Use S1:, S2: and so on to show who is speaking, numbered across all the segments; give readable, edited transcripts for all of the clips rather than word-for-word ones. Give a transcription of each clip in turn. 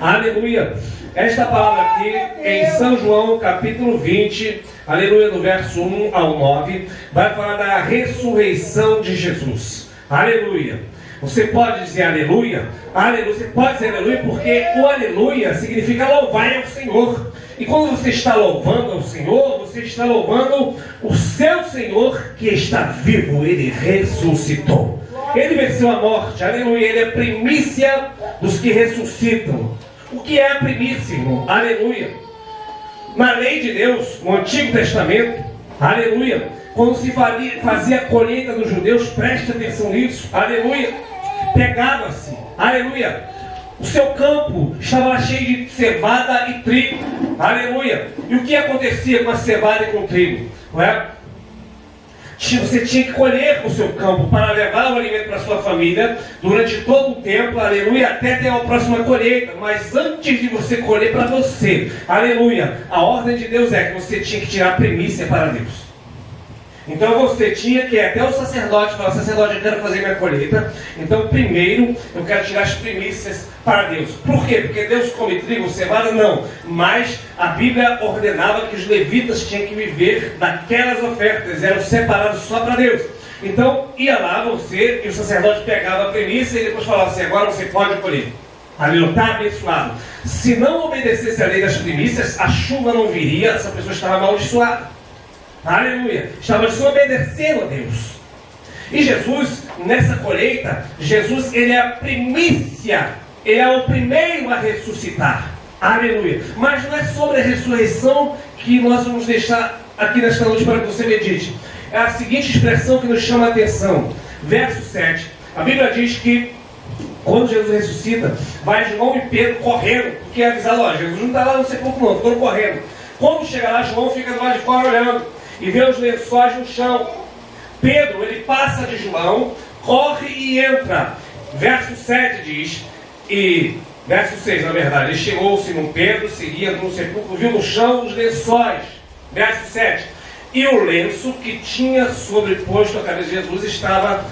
S1: Aleluia. Esta palavra aqui em São João, capítulo 20, aleluia, do verso 1 ao 9, vai falar da ressurreição de Jesus. Aleluia. Você pode dizer aleluia? Aleluia. Você pode dizer aleluia porque o aleluia significa louvar ao Senhor. E quando você está louvando ao Senhor, você está louvando o seu Senhor que está vivo. Ele ressuscitou. Ele venceu a morte. Aleluia. Ele é a primícia dos que ressuscitam. O que é a primícia, irmão? Aleluia. Na lei de Deus, no Antigo Testamento, aleluia, quando se fazia a colheita dos judeus, preste atenção nisso, aleluia, pegava-se, aleluia, o seu campo estava cheio de cevada e trigo, aleluia. E o que acontecia com a cevada e com o trigo? Não é? Você tinha que colher o seu campo para levar o alimento para a sua família durante todo o tempo, aleluia, até ter a próxima colheita. Mas antes de você colher para você, aleluia, a ordem de Deus é que você tinha que tirar a primícia para Deus. Então você tinha que ir até o sacerdote, falar: sacerdote, eu quero fazer minha colheita, então primeiro eu quero tirar as primícias para Deus. Por quê? Porque Deus come trigo, cevada? Não. Mas a Bíblia ordenava que os levitas tinham que viver daquelas ofertas, eram separados só para Deus. Então ia lá você e o sacerdote pegava a primícia e depois falava assim: agora você pode colher. Aleluia, está abençoado. Se não obedecesse a lei das primícias, a chuva não viria, essa pessoa estava amaldiçoada. Aleluia, estava desobedecendo a Deus. E Jesus, nessa colheita, Jesus, ele é a primícia, ele é o primeiro a ressuscitar. Aleluia. Mas não é sobre a ressurreição que nós vamos deixar aqui nesta noite para que você medite. É a seguinte expressão que nos chama a atenção. Verso 7. A Bíblia diz que quando Jesus ressuscita, vai João e Pedro correndo, porque é avisado: ó, Jesus não está lá no sepulcro não, estão correndo. Quando chega lá, João fica do lado de fora olhando e vê os lençóis no chão. Pedro, ele passa de João, corre e entra. Verso 7 diz, e verso 6 na verdade, ele chegou Simão Pedro, seguia no sepulcro, viu no chão os lençóis. Verso 7, e o lenço que tinha sobreposto a cabeça de Jesus estava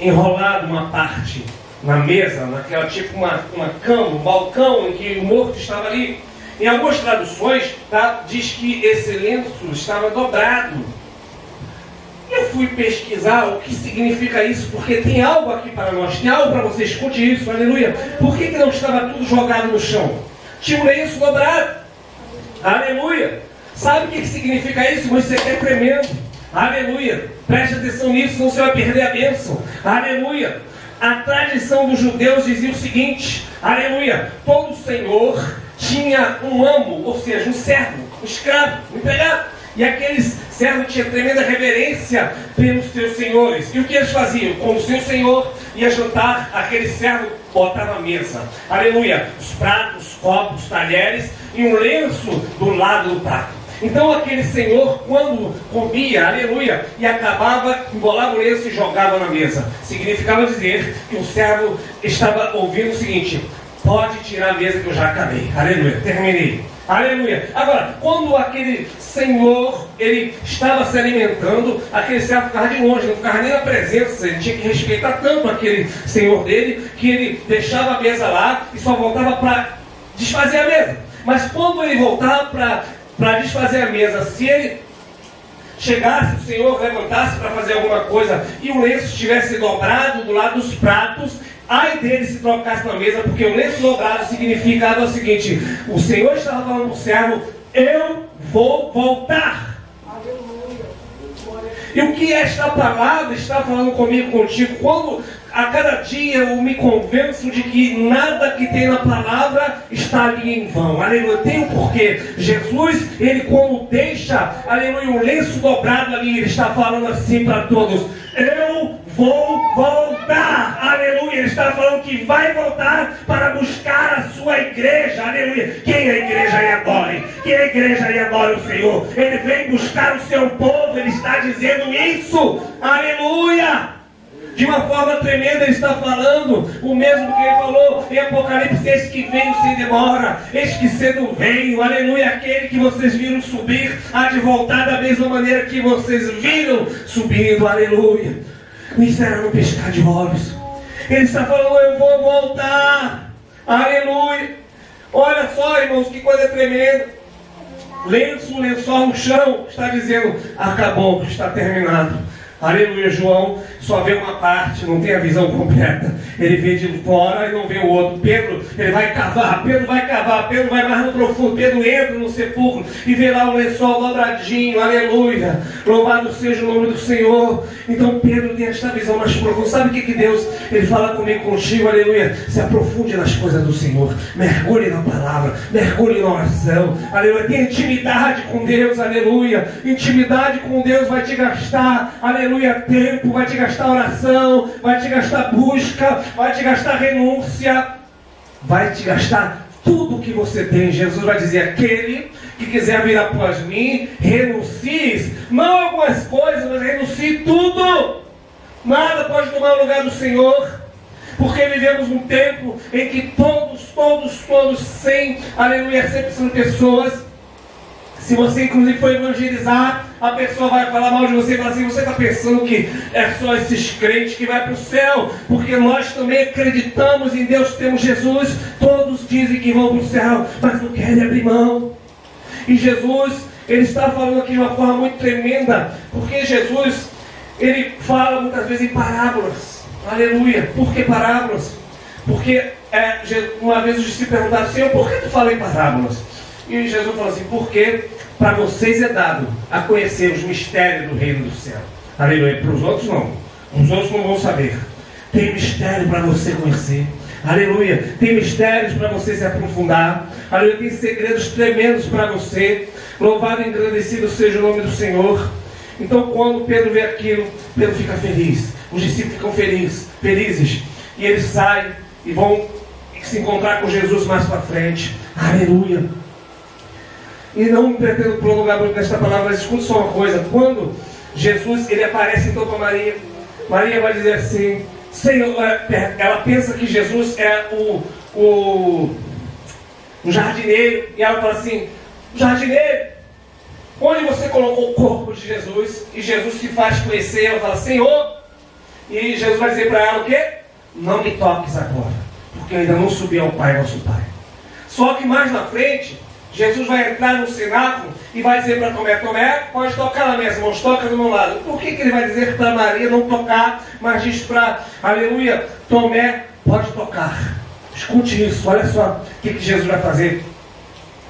S1: enrolado uma parte na mesa, naquela tipo uma cama, um balcão em que o morto estava ali. Em algumas traduções, tá, diz que esse lenço estava dobrado. Eu fui pesquisar o que significa isso, porque tem algo aqui para nós, tem algo para você, escute isso, aleluia. Por que não estava tudo jogado no chão? Tinha um lenço dobrado, aleluia. Sabe o que significa isso? Mas isso é tremendo, aleluia. Preste atenção nisso, senão você vai perder a bênção, aleluia. A tradição dos judeus dizia o seguinte, aleluia, todo senhor tinha um amo, ou seja, um servo, um escravo, um empregado. E aqueles servos tinham tremenda reverência pelos seus senhores. E o que eles faziam? Quando o seu senhor ia jantar, aquele servo botava a mesa. Aleluia. Os pratos, copos, talheres e um lenço do lado do prato. Então aquele senhor, quando comia, aleluia, e acabava, embolava o lenço e jogava na mesa. Significava dizer que o servo estava ouvindo o seguinte: pode tirar a mesa que eu já acabei. Aleluia, terminei. Aleluia. Agora, quando aquele senhor, ele estava se alimentando, aquele servo ficava de longe, não ficava nem na presença. Ele tinha que respeitar tanto aquele senhor dele, que ele deixava a mesa lá e só voltava para desfazer a mesa. Mas quando ele voltava para desfazer a mesa, se ele chegasse, o senhor levantasse para fazer alguma coisa e o lenço estivesse dobrado do lado dos pratos, ai dele se trocasse na mesa, porque o lenço dobrado significava o seguinte: o Senhor estava falando para o servo: eu vou voltar. E o que esta palavra está falando comigo, contigo? Quando a cada dia eu me convenço de que nada que tem na palavra está ali em vão. Aleluia. Tem um porquê. Jesus, ele quando deixa, aleluia, o lenço dobrado ali, ele está falando assim para todos: eu vou voltar. Aleluia. Ele está falando que vai voltar para buscar a sua igreja. Aleluia. Quem é a igreja aí adore? Quem é a igreja aí adore o Senhor? Ele vem buscar o seu povo. Ele está dizendo isso. Aleluia. De uma forma tremenda ele está falando o mesmo que ele falou em Apocalipse: eis que venho sem demora, eis que cedo venho, aleluia. Aquele que vocês viram subir há de voltar da mesma maneira que vocês viram subindo, aleluia. Isso era no piscar de olhos. Ele está falando: eu vou voltar, aleluia. irmãos, que coisa tremenda. Lençol no chão, está dizendo, acabou, está terminado. Aleluia. João só vê uma parte, não tem a visão completa. Ele vê de fora e não vê o outro. Pedro, ele vai cavar, Pedro vai mais no profundo. Pedro entra no sepulcro e vê lá o lençol dobradinho. Aleluia. Louvado seja o nome do Senhor. Então Pedro tem esta visão mais profunda. Sabe o que Deus, ele fala comigo, contigo? Aleluia. Se aprofunde nas coisas do Senhor. Mergulhe na palavra, mergulhe na oração. Aleluia. Tenha intimidade com Deus. Aleluia. Intimidade com Deus vai te gastar, aleluia, tempo, vai te gastar oração, vai te gastar busca, vai te gastar renúncia, vai te gastar tudo que você tem. Jesus vai dizer, aquele que quiser vir após mim, renuncie, não algumas coisas, mas renuncie tudo. Nada pode tomar o lugar do Senhor, porque vivemos um tempo em que todos, sem, aleluia, sempre são pessoas. Se você inclusive for evangelizar, a pessoa vai falar mal de você e falar assim, você está pensando que é só esses crentes que vai para o céu, porque nós também acreditamos em Deus, temos Jesus, todos dizem que vão para o céu, mas não querem abrir mão. E Jesus, ele está falando aqui de uma forma muito tremenda, porque Jesus, ele fala muitas vezes em parábolas. Aleluia. Por que parábolas? Porque uma vez os discípulos perguntaram, Senhor, por que tu fala em parábolas? E Jesus falou assim, porque para vocês é dado a conhecer os mistérios do reino do céu. Aleluia. Para os outros não. Os outros não vão saber. Tem mistério para você conhecer. Aleluia. Tem mistérios para você se aprofundar. Aleluia. Tem segredos tremendos para você. Louvado e engrandecido seja o nome do Senhor. Então quando Pedro vê aquilo, Pedro fica feliz. Os discípulos ficam felizes. E eles saem e vão se encontrar com Jesus mais para frente. Aleluia. E não pretendo prolongar muito nesta palavra, mas escute só uma coisa. Quando Jesus, ele aparece então para Maria, Maria vai dizer assim, Senhor, ela pensa que Jesus é o jardineiro, e ela fala assim, jardineiro, onde você colocou o corpo de Jesus? E Jesus se faz conhecer, ela fala, Senhor, e Jesus vai dizer para ela o quê? Não me toques agora, porque eu ainda não subi ao Pai, nosso Pai. Só que mais na frente, Jesus vai entrar no cenáculo e vai dizer para Tomé, Tomé, pode tocar nas minhas mãos, toca do meu lado. Por que ele vai dizer para Maria não tocar, mas diz para, aleluia, Tomé, pode tocar. Escute isso, olha só o que Jesus vai fazer.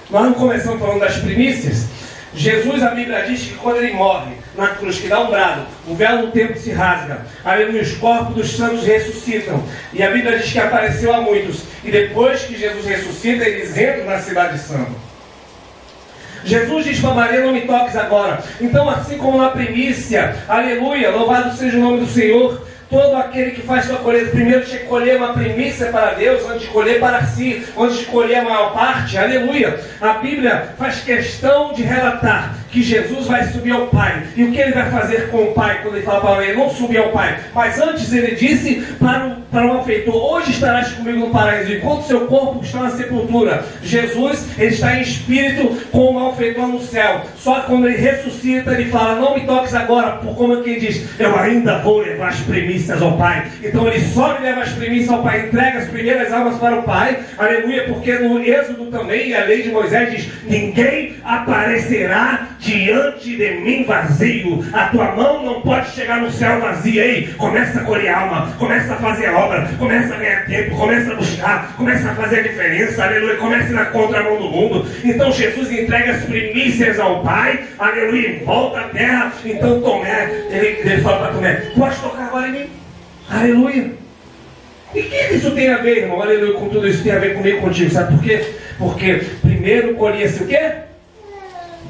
S1: Nós não começamos falando das primícias. Jesus, a Bíblia diz que quando ele morre na cruz, que dá um brado, o véu do templo se rasga, aleluia, os corpos dos santos ressuscitam, e a Bíblia diz que apareceu a muitos, e depois que Jesus ressuscita, eles entram na cidade santa. Jesus diz para Maria, não me toques agora. Então, assim como na primícia, aleluia, louvado seja o nome do Senhor, todo aquele que faz sua colheita, primeiro tinha que colher uma primícia para Deus, antes de colher para si, antes de colher a maior parte, aleluia. A Bíblia faz questão de relatar que Jesus vai subir ao Pai. E o que ele vai fazer com o Pai, quando ele fala para ele não subir ao Pai? Mas antes ele disse para o malfeitor, hoje estarás comigo no paraíso, enquanto seu corpo está na sepultura. Jesus, ele está em espírito com o malfeitor no céu. Só que quando ele ressuscita, ele fala, não me toques agora, por como quem diz, eu ainda vou levar as primícias ao Pai. Então ele sobe e leva as primícias ao Pai, entrega as primeiras almas para o Pai, aleluia, porque no Êxodo também, a lei de Moisés diz, ninguém aparecerá diante de mim vazio. A tua mão não pode chegar no céu vazia. Ei, começa a colher alma, começa a fazer obra, começa a ganhar tempo, começa a buscar, começa a fazer a diferença, aleluia, começa a ir na contramão do mundo. Então Jesus entrega as primícias ao Pai, aleluia, volta à terra. Então Tomé, ele fala para Tomé, pode tocar agora em mim, aleluia. E o que isso tem a ver, irmão? Aleluia, com tudo isso tem a ver comigo e contigo, sabe por quê? Porque primeiro colhia-se o quê?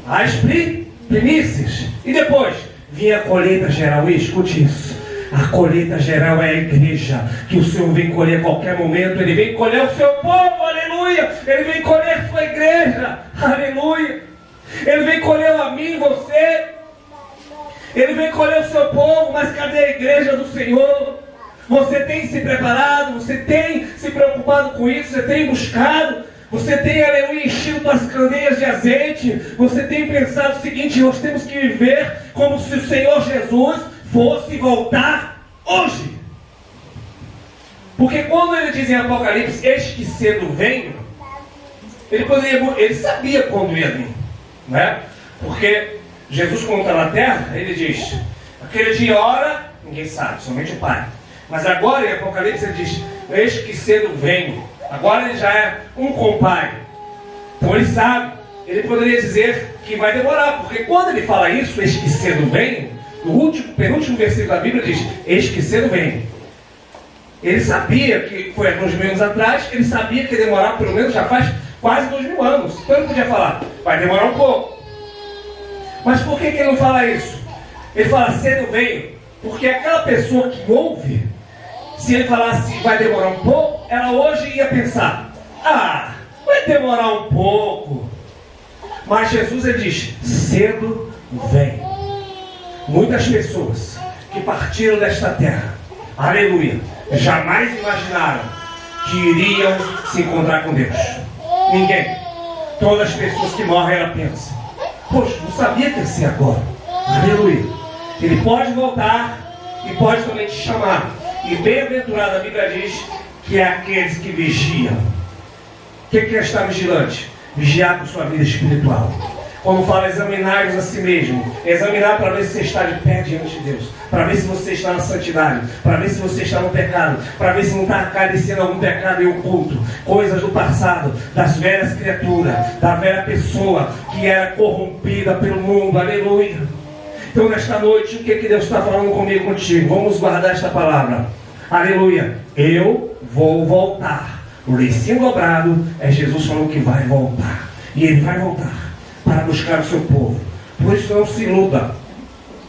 S1: As primícias. E depois vinha a colheita geral. E escute isso, a colheita geral é a igreja, que o Senhor vem colher a qualquer momento. Ele vem colher o seu povo, aleluia. Ele vem colher a sua igreja, aleluia. Ele vem colher a mim, você. Ele vem colher o seu povo. Mas cadê a igreja do Senhor? Você tem se preparado? Você tem se preocupado com isso? Você tem buscado? Você tem, aleluia, enchido suas candeias de azeite? Você tem pensado o seguinte, nós temos que viver como se o Senhor Jesus fosse voltar hoje. Porque quando ele diz em Apocalipse, eis que cedo venho, Ele sabia quando ia vir, né? Porque Jesus, quando está na terra, ele diz: aquele dia e hora, ninguém sabe, somente o Pai. Mas agora em Apocalipse ele diz: eis que cedo venho. Agora ele já é um com o Pai. Então ele sabe. Ele poderia dizer que vai demorar, porque quando ele fala isso, eis que cedo venho, no penúltimo versículo da Bíblia diz: eis que cedo venho. Ele sabia que foi há 2000 anos atrás, ele sabia que ia demorar pelo menos já faz quase 2000 anos. Então ele podia falar: vai demorar um pouco. Mas por que ele não fala isso? Ele fala: cedo venho. Porque aquela pessoa que ouve, se ele falasse vai demorar um pouco, ela hoje ia pensar: ah, vai demorar um pouco. Mas Jesus, ele diz: cedo vem. Muitas pessoas que partiram desta terra, aleluia, jamais imaginaram que iriam se encontrar com Deus. Ninguém. Todas as pessoas que morrem, ela pensa: poxa, não sabia que ia ser agora. Aleluia. Ele pode voltar e pode também te chamar. E bem-aventurado, a Bíblia diz que é aqueles que vigiam. O que é estar vigilante? Vigiar por sua vida espiritual. Quando fala examinar-vos a si mesmo, examinar para ver se você está de pé diante de Deus, para ver se você está na santidade, para ver se você está no pecado, para ver se não está acariciando algum pecado e oculto, coisas do passado, das velhas criaturas, da velha pessoa que era corrompida pelo mundo. Aleluia. Então nesta noite, o que Deus está falando comigo, contigo? Vamos guardar esta palavra. Aleluia. Eu vou voltar. O leicinho dobrado é Jesus falando que vai voltar. E Ele vai voltar para buscar o seu povo. Por isso não se iluda.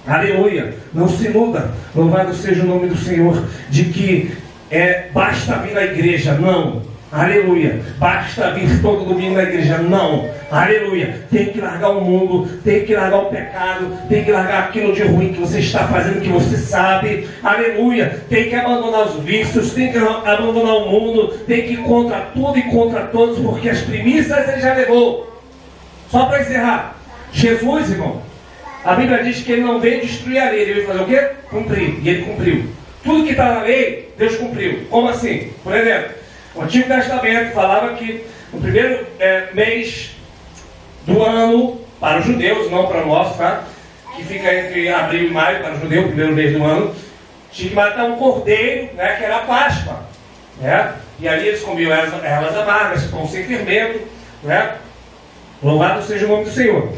S1: Aleluia. Não se iluda. Louvado seja o nome do Senhor. De que basta vir na igreja. Não. Aleluia. Basta vir todo domingo na igreja. Não. Aleluia. Tem que largar o mundo. Tem que largar o pecado. Tem que largar aquilo de ruim que você está fazendo, que você sabe. Aleluia. Tem que abandonar os vícios. Tem que abandonar o mundo. Tem que ir contra tudo e contra todos, porque as premissas ele já levou. Só para encerrar, Jesus, irmão, a Bíblia diz que ele não veio destruir a lei. Ele veio fazer o quê? Cumprir. E ele cumpriu. Tudo que está na lei, Deus cumpriu. Como assim? Por exemplo, o Antigo Testamento falava que no primeiro mês do ano, para os judeus, não para nós, tá? Que fica entre abril e maio, para o judeu, o primeiro mês do ano, tinha que matar um cordeiro, né, que era a Páscoa. Né? E ali eles comiam ervas amargas, pão sem fermento, né? Louvado seja o nome do Senhor.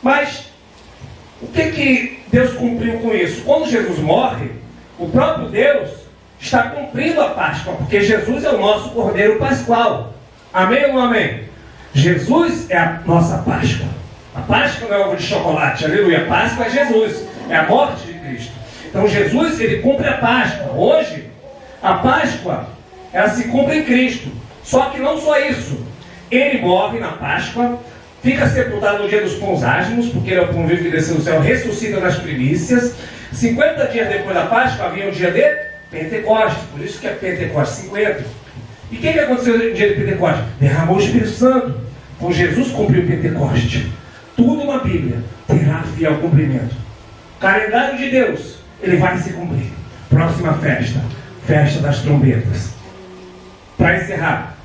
S1: Mas, o que Deus cumpriu com isso? Quando Jesus morre, o próprio Deus está cumprindo a Páscoa, porque Jesus é o nosso Cordeiro Pascual. Amém ou não amém? Jesus é a nossa Páscoa. A Páscoa não é ovo de chocolate, aleluia. A Páscoa é Jesus, é a morte de Cristo. Então Jesus, ele cumpre a Páscoa. Hoje, a Páscoa, ela se cumpre em Cristo. Só que não só isso. Ele morre na Páscoa, fica sepultado no dia dos pães ázimos, porque ele é o pão vivo que desceu do céu, ressuscita nas primícias. 50 dias depois da Páscoa havia um dia de Pentecostes, por isso que é Pentecostes 50. E o que aconteceu no dia de Pentecostes? Derramou o Espírito Santo. Então Jesus cumpriu o Pentecostes. Tudo na Bíblia terá fiel cumprimento. O calendário de Deus, ele vai se cumprir. Próxima festa, festa das trombetas. Para encerrar,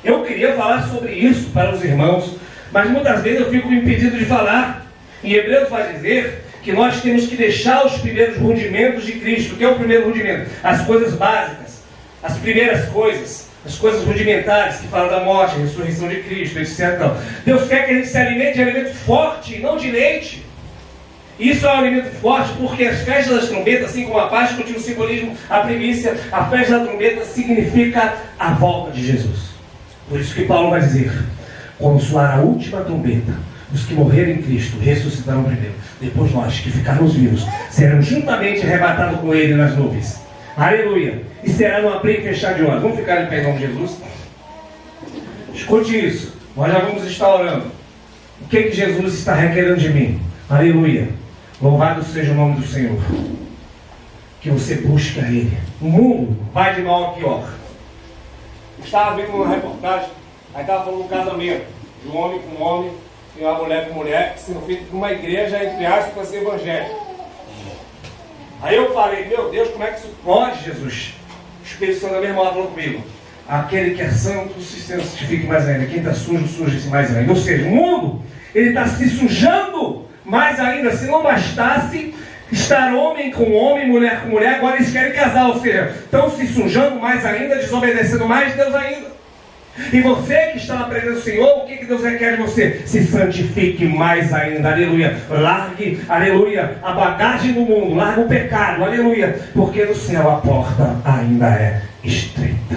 S1: eu queria falar sobre isso para os irmãos, mas muitas vezes eu fico impedido de falar. Em Hebreus vai dizer que nós temos que deixar os primeiros rudimentos de Cristo. O que é o primeiro rudimento? As coisas básicas, as primeiras coisas, as coisas rudimentares que falam da morte, ressurreição de Cristo, etc. Deus quer que a gente se alimente de alimento forte, não de leite. Isso é um alimento forte porque as festas das trombetas, assim como a Páscoa tinha um simbolismo, a primícia, a festa da trombeta significa a volta de Jesus. Por isso que Paulo vai dizer: quando soar a última trombeta, os que morreram em Cristo ressuscitarão primeiro. Depois nós, que ficarmos vivos, seremos juntamente arrebatados com Ele nas nuvens. Aleluia! E será no abrir e fechar de olhos. Vamos ficar em pé em nome de Jesus? Escute isso. Nós já vamos estar orando. O que Jesus está requerendo de mim? Aleluia! Louvado seja o nome do Senhor. Que você busque a Ele. O mundo vai de mal a pior. Estava vendo uma reportagem, aí estava falando do casamento, de um homem com homem, e uma mulher com mulher, sendo feito por uma igreja, entre aspas, para ser evangélica. Aí eu falei: meu Deus, como é que isso pode, Jesus? O Espírito Santo da minha irmã falou comigo: Aquele que é santo se santifique mais ainda. Quem está sujo, suje-se mais ainda. Ou seja, o mundo, ele está se sujando mais ainda. Se não bastasse estar homem com homem, mulher com mulher, agora eles querem casar. Ou seja, estão se sujando mais ainda, desobedecendo mais Deus ainda. E você que está na presença do Senhor, o que Deus requer de você? Se santifique mais ainda, aleluia. Largue, aleluia, a bagagem do mundo, largue o pecado, aleluia. Porque no céu a porta ainda é estreita.